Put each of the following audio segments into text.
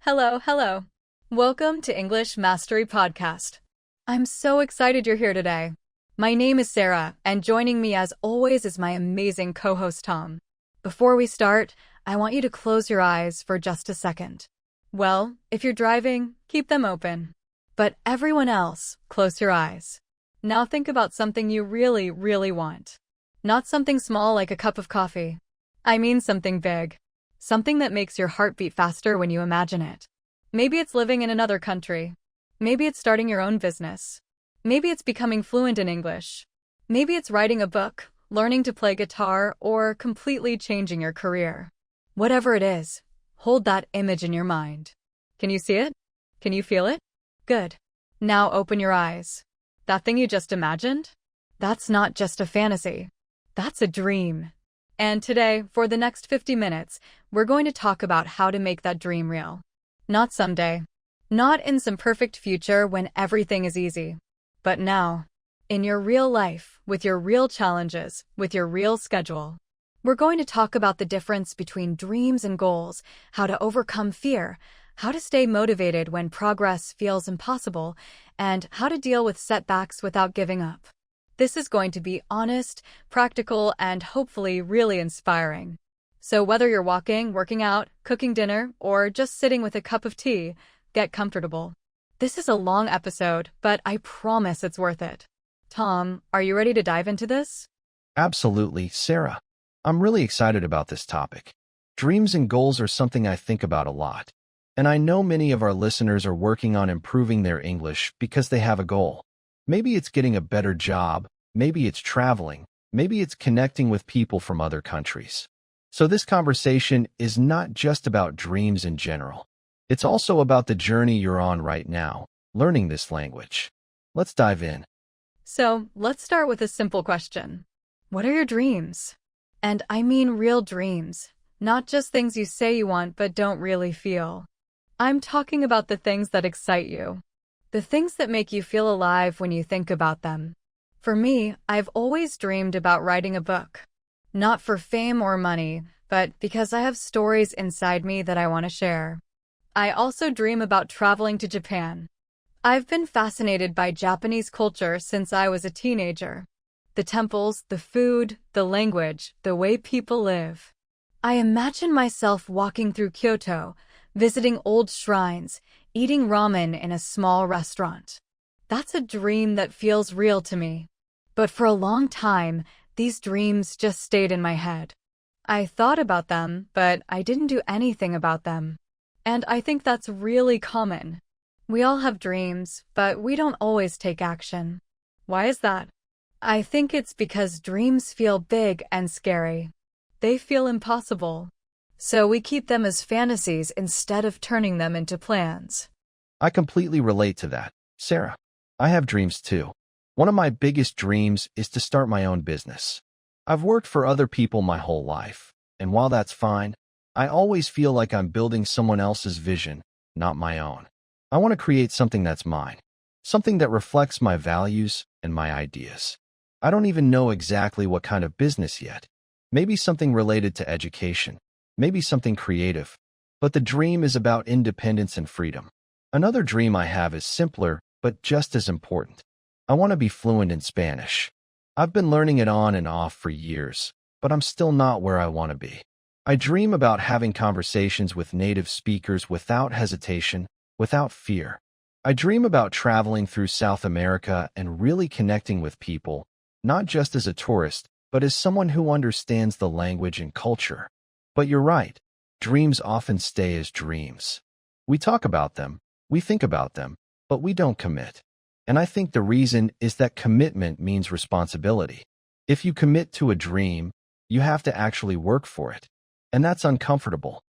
Hello, hello. Welcome to English Mastery Podcast. I'm so excited you're here today. My name is Sarah, and joining me as always is my amazing co-host Tom. Before we start, I want you to close your eyes for just a second. Well, if you're driving, keep them open. But everyone else, close your eyes. Now think about something you really, really want. Not something small like a cup of coffee. I mean something big. Something that makes your heart beat faster when you imagine it. Maybe it's living in another country. Maybe it's starting your own business. Maybe it's becoming fluent in English. Maybe it's writing a book, learning to play guitar, or completely changing your career. Whatever it is, hold that image in your mind. Can you see it? Can you feel it? Good. Now open your eyes. That thing you just imagined? That's not just a fantasy. That's a dream. And today, for the next 50 minutes, we're going to talk about how to make that dream real. Not someday. Not in some perfect future when everything is easy. But now. In your real life, with your real challenges, with your real schedule. We're going to talk about the difference between dreams and goals, how to overcome fear, how to stay motivated when progress feels impossible, and how to deal with setbacks without giving up. This is going to be honest, practical, and hopefully really inspiring. So whether you're walking, working out, cooking dinner, or just sitting with a cup of tea, get comfortable. This is a long episode, but I promise it's worth it. Tom, are you ready to dive into this? Absolutely, Sarah. I'm really excited about this topic. Dreams and goals are something I think about a lot. And I know many of our listeners are working on improving their English because they have a goal. Maybe it's getting a better job, maybe it's traveling, maybe it's connecting with people from other countries. So this conversation is not just about dreams in general. It's also about the journey you're on right now, learning this language. Let's dive in. So, let's start with a simple question. What are your dreams? And I mean real dreams, not just things you say you want but don't really feel. I'm talking about the things that excite you. The things that make you feel alive when you think about them. For me, I've always dreamed about writing a book. Not for fame or money, but because I have stories inside me that I want to share. I also dream about traveling to Japan. I've been fascinated by Japanese culture since I was a teenager. The temples, the food, the language, the way people live. I imagine myself walking through Kyoto, visiting old shrines, eating ramen in a small restaurant. That's a dream that feels real to me. But for a long time, these dreams just stayed in my head. I thought about them, but I didn't do anything about them. And I think that's really common. We all have dreams, but we don't always take action. Why is that? I think it's because dreams feel big and scary. They feel impossible. So we keep them as fantasies instead of turning them into plans. I completely relate to that, Sarah. I have dreams too. One of my biggest dreams is to start my own business. I've worked for other people my whole life, and while that's fine, I always feel like I'm building someone else's vision, not my own. I want to create something that's mine, something that reflects my values and my ideas. I don't even know exactly what kind of business yet. Maybe something related to education, maybe something creative, but the dream is about independence and freedom. Another dream I have is simpler, but just as important. I want to be fluent in Spanish. I've been learning it on and off for years, but I'm still not where I want to be. I dream about having conversations with native speakers without hesitation, without fear. I dream about traveling through South America and really connecting with people, not just as a tourist, but as someone who understands the language and culture. But you're right, dreams often stay as dreams. We talk about them, we think about them, but we don't commit. And I think the reason is that commitment means responsibility. If you commit to a dream, you have to actually work for it. And that's uncomfortable.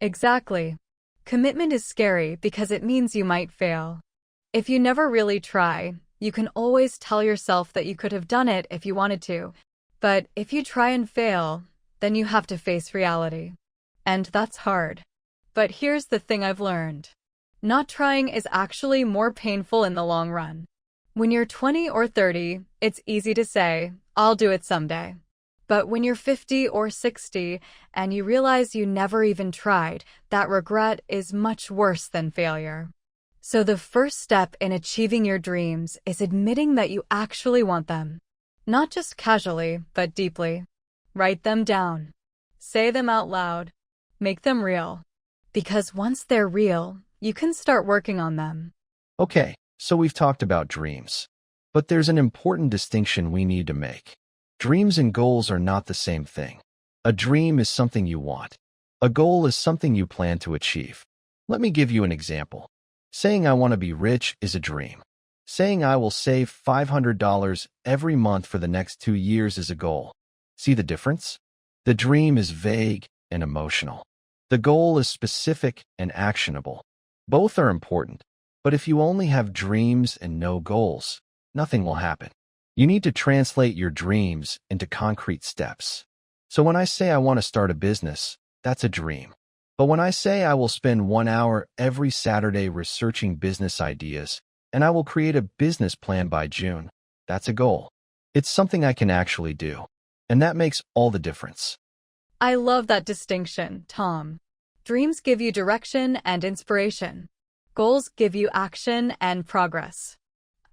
Exactly. Commitment is scary because it means you might fail. If you never really try, you can always tell yourself that you could have done it if you wanted to. But if you try and fail, then you have to face reality. And that's hard. But here's the thing I've learned. Not trying is actually more painful in the long run. When you're 20 or 30, it's easy to say, I'll do it someday. But when you're 50 or 60 and you realize you never even tried, that regret is much worse than failure. So the first step in achieving your dreams is admitting that you actually want them. Not just casually, but deeply. Write them down. Say them out loud. Make them real. Because once they're real, you can start working on them. Okay, so we've talked about dreams. But there's an important distinction we need to make. Dreams and goals are not the same thing. A dream is something you want. A goal is something you plan to achieve. Let me give you an example. Saying I want to be rich is a dream. Saying I will save $500 every month for the next 2 years is a goal. See the difference? The dream is vague and emotional. The goal is specific and actionable. Both are important, but if you only have dreams and no goals, nothing will happen. You need to translate your dreams into concrete steps. So when I say I want to start a business, that's a dream. But when I say I will spend 1 hour every Saturday researching business ideas, and I will create a business plan by June, that's a goal. It's something I can actually do. And that makes all the difference. I love that distinction, Tom. Dreams give you direction and inspiration. Goals give you action and progress.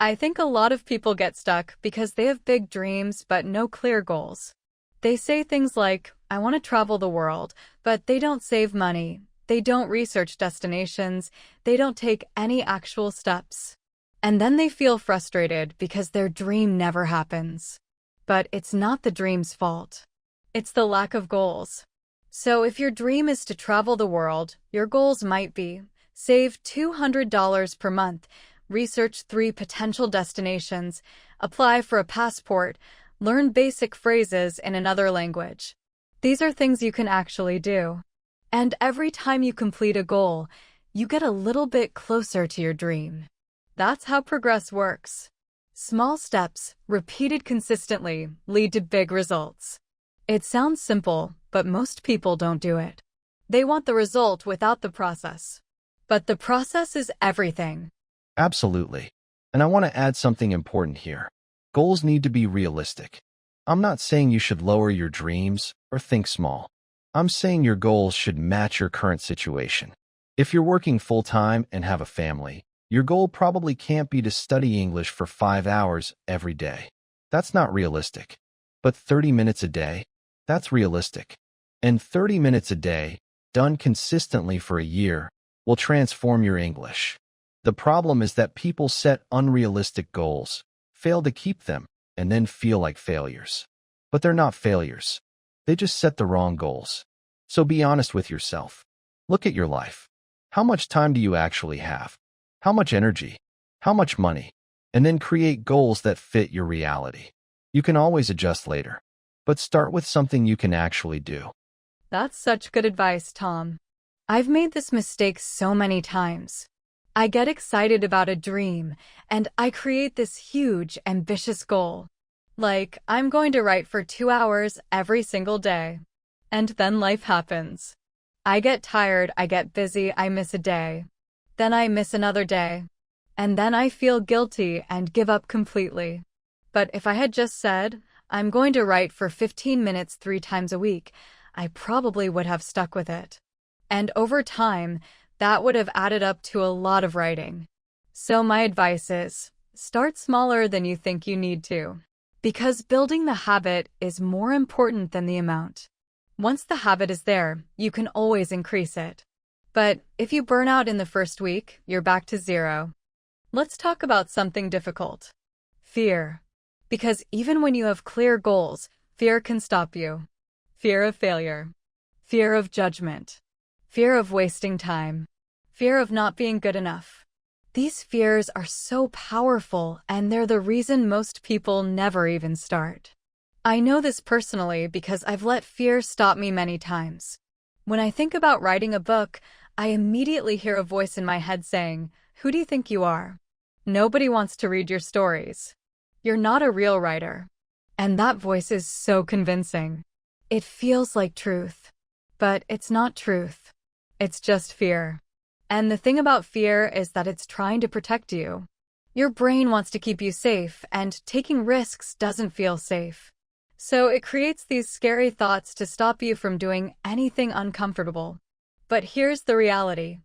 I think a lot of people get stuck because they have big dreams but no clear goals. They say things like, I want to travel the world, but they don't save money. They don't research destinations. They don't take any actual steps. And then they feel frustrated because their dream never happens. But it's not the dream's fault. It's the lack of goals. So if your dream is to travel the world, your goals might be save $200 per month, research 3 potential destinations, apply for a passport, learn basic phrases in another language. These are things you can actually do. And every time you complete a goal, you get a little bit closer to your dream. That's how progress works. Small steps, repeated consistently, lead to big results. It sounds simple, but most people don't do it. They want the result without the process. But the process is everything. Absolutely. And I want to add something important here. Goals need to be realistic. I'm not saying you should lower your dreams or think small. I'm saying your goals should match your current situation. If you're working full-time and have a family, your goal probably can't be to study English for 5 hours every day. That's not realistic. But 30 minutes a day, that's realistic. And 30 minutes a day, done consistently for a year, will transform your English. The problem is that people set unrealistic goals, fail to keep them, and then feel like failures. But they're not failures. They just set the wrong goals. So be honest with yourself. Look at your life. How much time do you actually have? How much energy? How much money? And then create goals that fit your reality. You can always adjust later, but start with something you can actually do. That's such good advice, Tom. I've made this mistake so many times. I get excited about a dream, and I create this huge, ambitious goal. Like, I'm going to write for 2 hours every single day. And then life happens. I get tired, I get busy, I miss a day. Then I miss another day. And then I feel guilty and give up completely. But if I had just said, I'm going to write for 15 minutes 3 times a week, I probably would have stuck with it. And over time, that would have added up to a lot of writing. So my advice is, start smaller than you think you need to. Because building the habit is more important than the amount. Once the habit is there, you can always increase it. But if you burn out in the first week, you're back to 0. Let's talk about something difficult. Fear. Because even when you have clear goals, fear can stop you. Fear of failure. Fear of judgment. Fear of wasting time. Fear of not being good enough. These fears are so powerful, and they're the reason most people never even start. I know this personally because I've let fear stop me many times. When I think about writing a book, I immediately hear a voice in my head saying, "Who do you think you are? Nobody wants to read your stories. You're not a real writer." And that voice is so convincing. It feels like truth. But it's not truth. It's just fear. And the thing about fear is that it's trying to protect you. Your brain wants to keep you safe, and taking risks doesn't feel safe. So it creates these scary thoughts to stop you from doing anything uncomfortable. But here's the reality.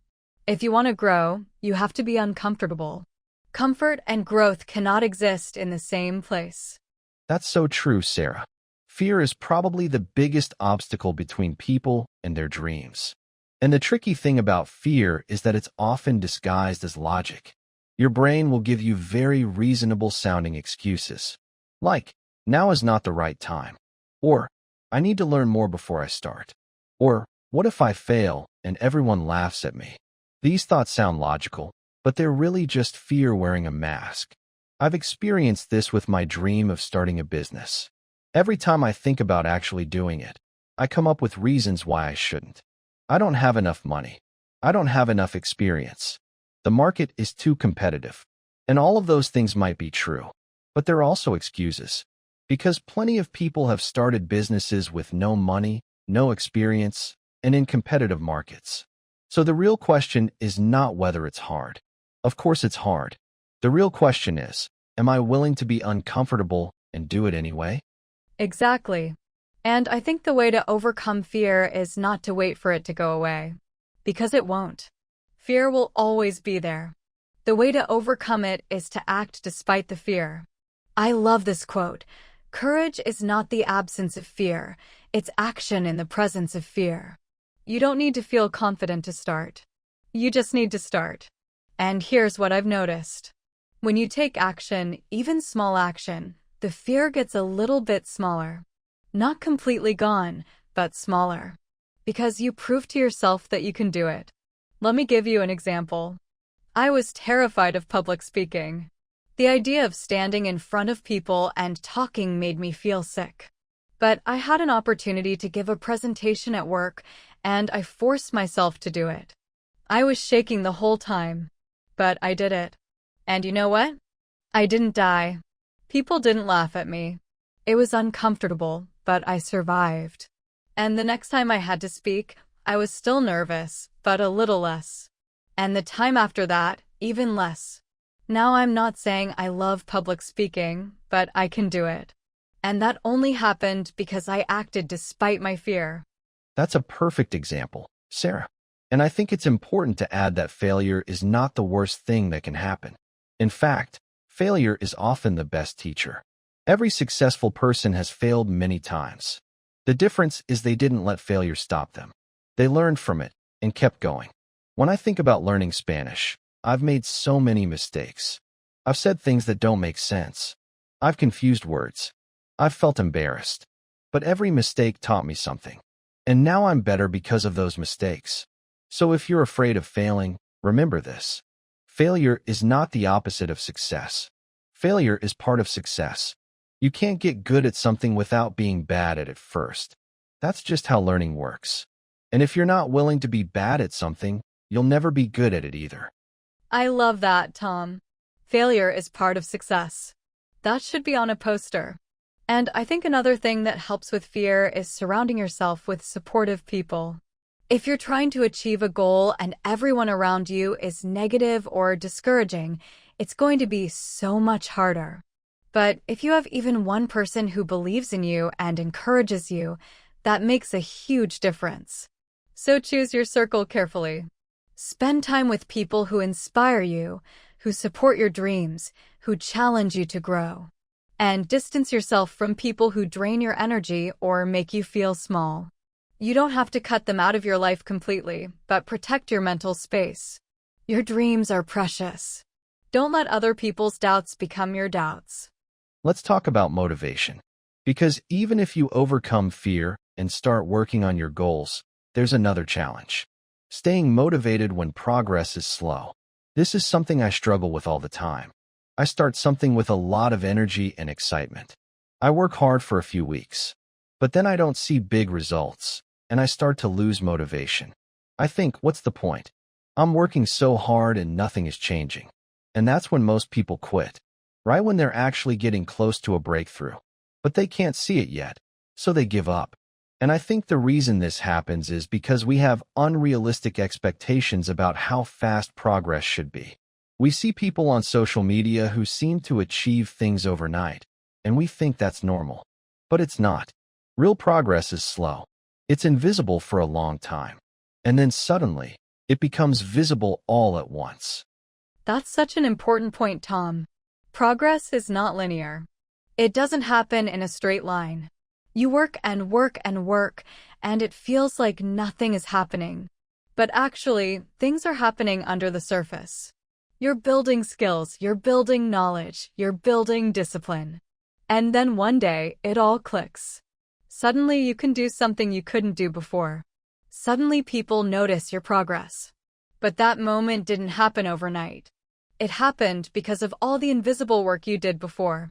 If you want to grow, you have to be uncomfortable. Comfort and growth cannot exist in the same place. That's so true, Sarah. Fear is probably the biggest obstacle between people and their dreams. And the tricky thing about fear is that it's often disguised as logic. Your brain will give you very reasonable-sounding excuses, like, now is not the right time, or, I need to learn more before I start, or, what if I fail and everyone laughs at me? These thoughts sound logical, but they're really just fear wearing a mask. I've experienced this with my dream of starting a business. Every time I think about actually doing it, I come up with reasons why I shouldn't. I don't have enough money. I don't have enough experience. The market is too competitive. And all of those things might be true, but they're also excuses. Because plenty of people have started businesses with no money, no experience, and in competitive markets. So the real question is not whether it's hard. Of course it's hard. The real question is, am I willing to be uncomfortable and do it anyway? Exactly. And I think the way to overcome fear is not to wait for it to go away. Because it won't. Fear will always be there. The way to overcome it is to act despite the fear. I love this quote. Courage is not the absence of fear, it's action in the presence of fear. You don't need to feel confident to start. You just need to start. And here's what I've noticed. When you take action, even small action, the fear gets a little bit smaller. Not completely gone, but smaller. Because you prove to yourself that you can do it. Let me give you an example. I was terrified of public speaking. The idea of standing in front of people and talking made me feel sick. But I had an opportunity to give a presentation at work, and I forced myself to do it. I was shaking the whole time, but I did it. And you know what? I didn't die. People didn't laugh at me. It was uncomfortable, but I survived. And the next time I had to speak, I was still nervous, but a little less. And the time after that, even less. Now I'm not saying I love public speaking, but I can do it. And that only happened because I acted despite my fear. That's a perfect example, Sarah. And I think it's important to add that failure is not the worst thing that can happen. In fact, failure is often the best teacher. Every successful person has failed many times. The difference is they didn't let failure stop them. They learned from it and kept going. When I think about learning Spanish, I've made so many mistakes. I've said things that don't make sense. I've confused words. I've felt embarrassed. But every mistake taught me something. And now I'm better because of those mistakes. So if you're afraid of failing, remember this. Failure is not the opposite of success. Failure is part of success. You can't get good at something without being bad at it first. That's just how learning works. And if you're not willing to be bad at something, you'll never be good at it either. I love that, Tom. Failure is part of success. That should be on a poster. And I think another thing that helps with fear is surrounding yourself with supportive people. If you're trying to achieve a goal and everyone around you is negative or discouraging, it's going to be so much harder. But if you have even one person who believes in you and encourages you, that makes a huge difference. So choose your circle carefully. Spend time with people who inspire you, who support your dreams, who challenge you to grow. And distance yourself from people who drain your energy or make you feel small. You don't have to cut them out of your life completely, but protect your mental space. Your dreams are precious. Don't let other people's doubts become your doubts. Let's talk about motivation. Because even if you overcome fear and start working on your goals, there's another challenge. Staying motivated when progress is slow. This is something I struggle with all the time. I start something with a lot of energy and excitement. I work hard for a few weeks, but then I don't see big results, and I start to lose motivation. I think, what's the point? I'm working so hard and nothing is changing. And that's when most people quit, right when they're actually getting close to a breakthrough. But they can't see it yet, so they give up. And I think the reason this happens is because we have unrealistic expectations about how fast progress should be. We see people on social media who seem to achieve things overnight, and we think that's normal. But it's not. Real progress is slow. It's invisible for a long time. And then suddenly, it becomes visible all at once. That's such an important point, Tom. Progress is not linear. It doesn't happen in a straight line. You work and work and work, and it feels like nothing is happening. But actually, things are happening under the surface. You're building skills, you're building knowledge, you're building discipline. And then one day, it all clicks. Suddenly you can do something you couldn't do before. Suddenly people notice your progress. But that moment didn't happen overnight. It happened because of all the invisible work you did before.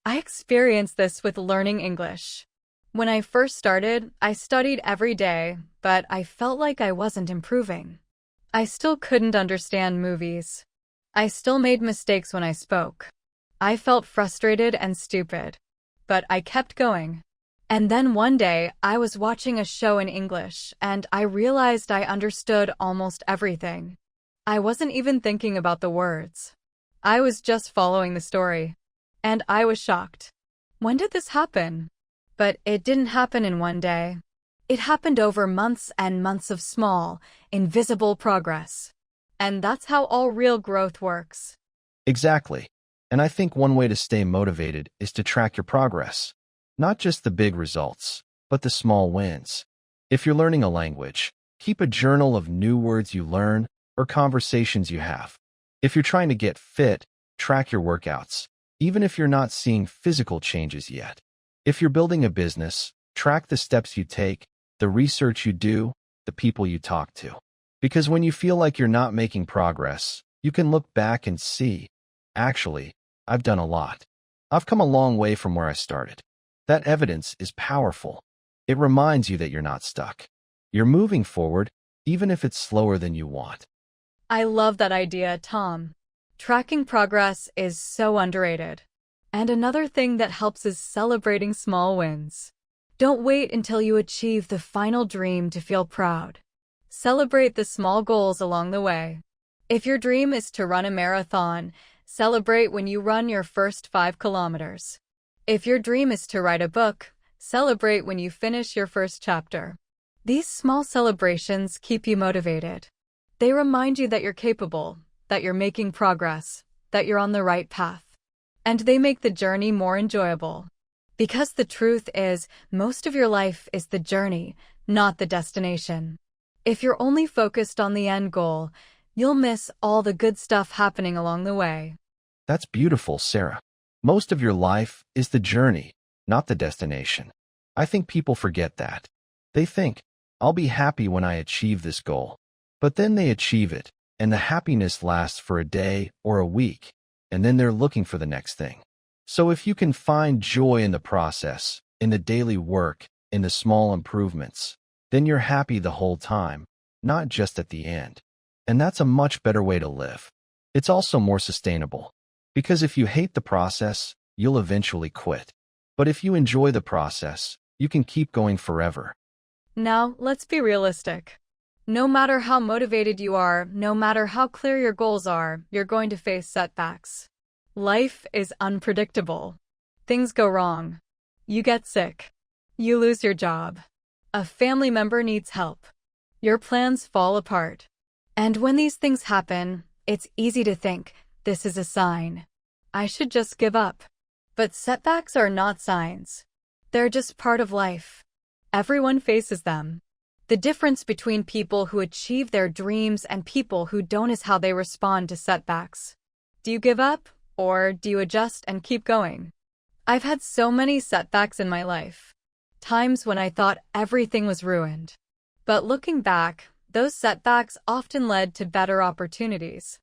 I experienced this with learning English. When I first started, I studied every day, but I felt like I wasn't improving. I still couldn't understand movies. I still made mistakes when I spoke. I felt frustrated and stupid. But I kept going. And then one day, I was watching a show in English, and I realized I understood almost everything. I wasn't even thinking about the words. I was just following the story. And I was shocked. When did this happen? But it didn't happen in one day. It happened over months and months of small, invisible progress. And that's how all real growth works. Exactly. And I think one way to stay motivated is to track your progress. Not just the big results, but the small wins. If you're learning a language, keep a journal of new words you learn or conversations you have. If you're trying to get fit, track your workouts, even if you're not seeing physical changes yet. If you're building a business, track the steps you take, the research you do, the people you talk to. Because when you feel like you're not making progress, you can look back and see, actually, I've done a lot. I've come a long way from where I started. That evidence is powerful. It reminds you that you're not stuck. You're moving forward, even if it's slower than you want. I love that idea, Tom. Tracking progress is so underrated. And another thing that helps is celebrating small wins. Don't wait until you achieve the final dream to feel proud. Celebrate the small goals along the way. If your dream is to run a marathon, celebrate when you run your first 5 kilometers. If your dream is to write a book, celebrate when you finish your first chapter. These small celebrations keep you motivated. They remind you that you're capable, that you're making progress, that you're on the right path. And they make the journey more enjoyable. Because the truth is, most of your life is the journey, not the destination. If you're only focused on the end goal, you'll miss all the good stuff happening along the way. That's beautiful, Sarah. Most of your life is the journey, not the destination. I think people forget that. They think, I'll be happy when I achieve this goal. But then they achieve it, and the happiness lasts for a day or a week, and then they're looking for the next thing. So if you can find joy in the process, in the daily work, in the small improvements, then you're happy the whole time, not just at the end. And that's a much better way to live. It's also more sustainable. Because if you hate the process, you'll eventually quit. But if you enjoy the process, you can keep going forever. Now, let's be realistic. No matter how motivated you are, no matter how clear your goals are, you're going to face setbacks. Life is unpredictable. Things go wrong. You get sick. You lose your job. A family member needs help. Your plans fall apart. And when these things happen, it's easy to think, this is a sign. I should just give up. But setbacks are not signs. They're just part of life. Everyone faces them. The difference between people who achieve their dreams and people who don't is how they respond to setbacks. Do you give up, or do you adjust and keep going? I've had so many setbacks in my life. Times when I thought everything was ruined. But looking back, those setbacks often led to better opportunities.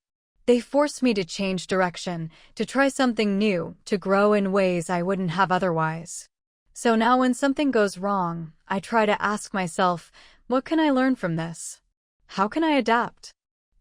They forced me to change direction, to try something new, to grow in ways I wouldn't have otherwise. So now when something goes wrong, I try to ask myself, what can I learn from this? How can I adapt?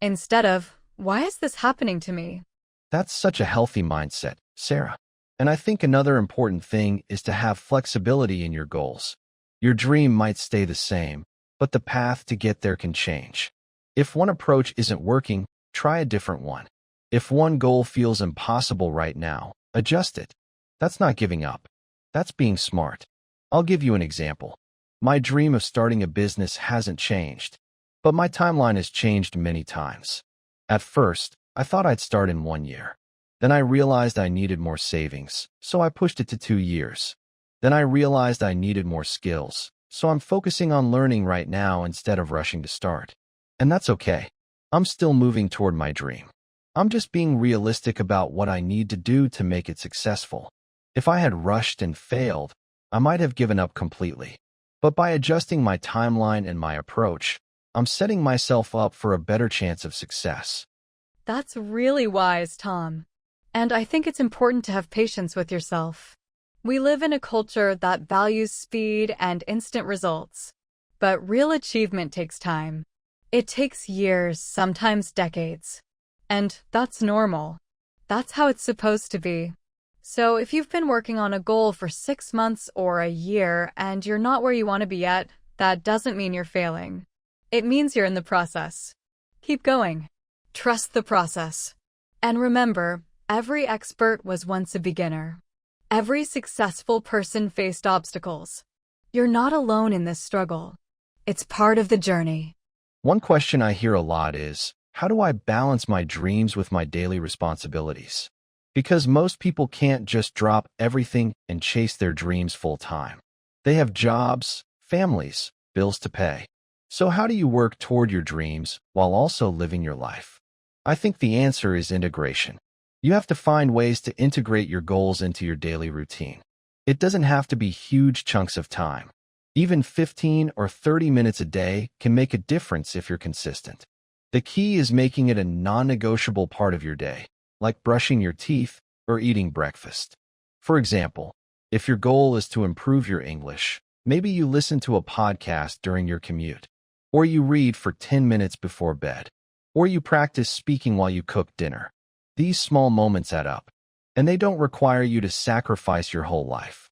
Instead of, why is this happening to me? That's such a healthy mindset, Sarah. And I think another important thing is to have flexibility in your goals. Your dream might stay the same, but the path to get there can change. If one approach isn't working, try a different one. If one goal feels impossible right now, adjust it. That's not giving up. That's being smart. I'll give you an example. My dream of starting a business hasn't changed, but my timeline has changed many times. At first, I thought I'd start in 1 year. Then I realized I needed more savings, so I pushed it to 2 years. Then I realized I needed more skills, so I'm focusing on learning right now instead of rushing to start. And that's okay. I'm still moving toward my dream. I'm just being realistic about what I need to do to make it successful. If I had rushed and failed, I might have given up completely. But by adjusting my timeline and my approach, I'm setting myself up for a better chance of success. That's really wise, Tom. And I think it's important to have patience with yourself. We live in a culture that values speed and instant results. But real achievement takes time. It takes years, sometimes decades. And that's normal. That's how it's supposed to be. So if you've been working on a goal for 6 months or a year and you're not where you want to be yet, that doesn't mean you're failing. It means you're in the process. Keep going. Trust the process. And remember, every expert was once a beginner. Every successful person faced obstacles. You're not alone in this struggle. It's part of the journey. One question I hear a lot is, how do I balance my dreams with my daily responsibilities? Because most people can't just drop everything and chase their dreams full time. They have jobs, families, bills to pay. So how do you work toward your dreams while also living your life? I think the answer is integration. You have to find ways to integrate your goals into your daily routine. It doesn't have to be huge chunks of time. Even 15 or 30 minutes a day can make a difference if you're consistent. The key is making it a non-negotiable part of your day, like brushing your teeth or eating breakfast. For example, if your goal is to improve your English, maybe you listen to a podcast during your commute, or you read for 10 minutes before bed, or you practice speaking while you cook dinner. These small moments add up, and they don't require you to sacrifice your whole life.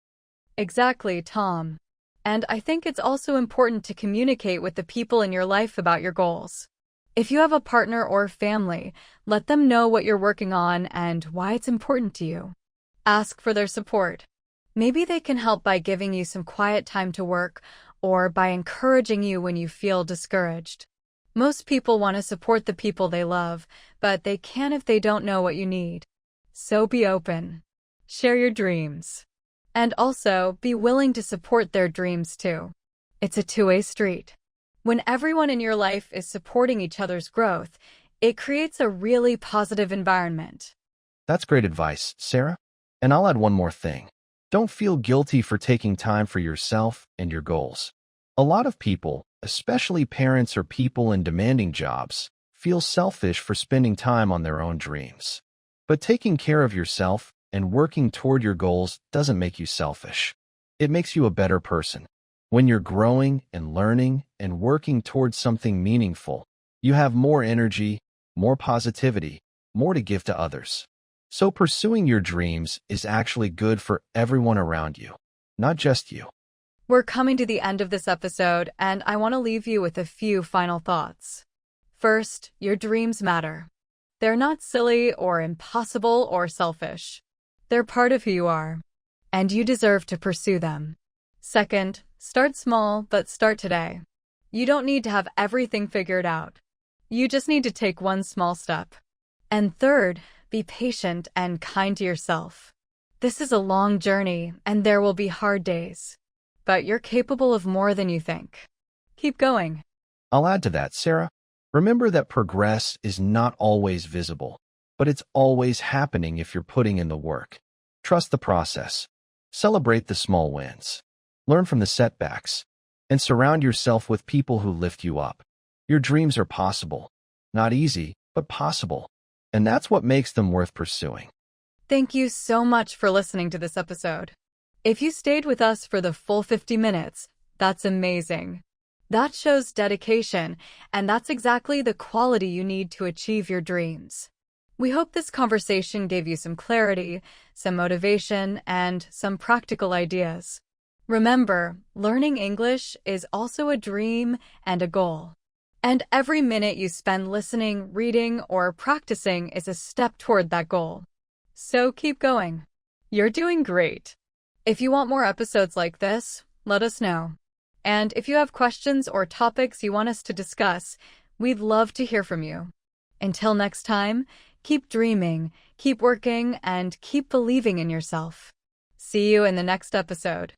Exactly, Tom. And I think it's also important to communicate with the people in your life about your goals. If you have a partner or family, let them know what you're working on and why it's important to you. Ask for their support. Maybe they can help by giving you some quiet time to work or by encouraging you when you feel discouraged. Most people want to support the people they love, but they can't if they don't know what you need. So be open. Share your dreams. And also, be willing to support their dreams too. It's a two-way street. When everyone in your life is supporting each other's growth, it creates a really positive environment. That's great advice, Sarah. And I'll add one more thing. Don't feel guilty for taking time for yourself and your goals. A lot of people, especially parents or people in demanding jobs, feel selfish for spending time on their own dreams. But taking care of yourself and working toward your goals doesn't make you selfish. It makes you a better person. When you're growing and learning and working towards something meaningful, you have more energy, more positivity, more to give to others. So pursuing your dreams is actually good for everyone around you, not just you. We're coming to the end of this episode, and I want to leave you with a few final thoughts. First, your dreams matter. They're not silly or impossible or selfish. They're part of who you are, and you deserve to pursue them. Second, start small, but start today. You don't need to have everything figured out. You just need to take one small step. And third, be patient and kind to yourself. This is a long journey, and there will be hard days. But you're capable of more than you think. Keep going. I'll add to that, Sarah. Remember that progress is not always visible, but it's always happening if you're putting in the work. Trust the process. Celebrate the small wins. Learn from the setbacks. And surround yourself with people who lift you up. Your dreams are possible. Not easy, but possible. And that's what makes them worth pursuing. Thank you so much for listening to this episode. If you stayed with us for the full 50 minutes, that's amazing. That shows dedication, and that's exactly the quality you need to achieve your dreams. We hope this conversation gave you some clarity, some motivation, and some practical ideas. Remember, learning English is also a dream and a goal. And every minute you spend listening, reading, or practicing is a step toward that goal. So keep going. You're doing great. If you want more episodes like this, let us know. And if you have questions or topics you want us to discuss, we'd love to hear from you. Until next time, keep dreaming, keep working, and keep believing in yourself. See you in the next episode.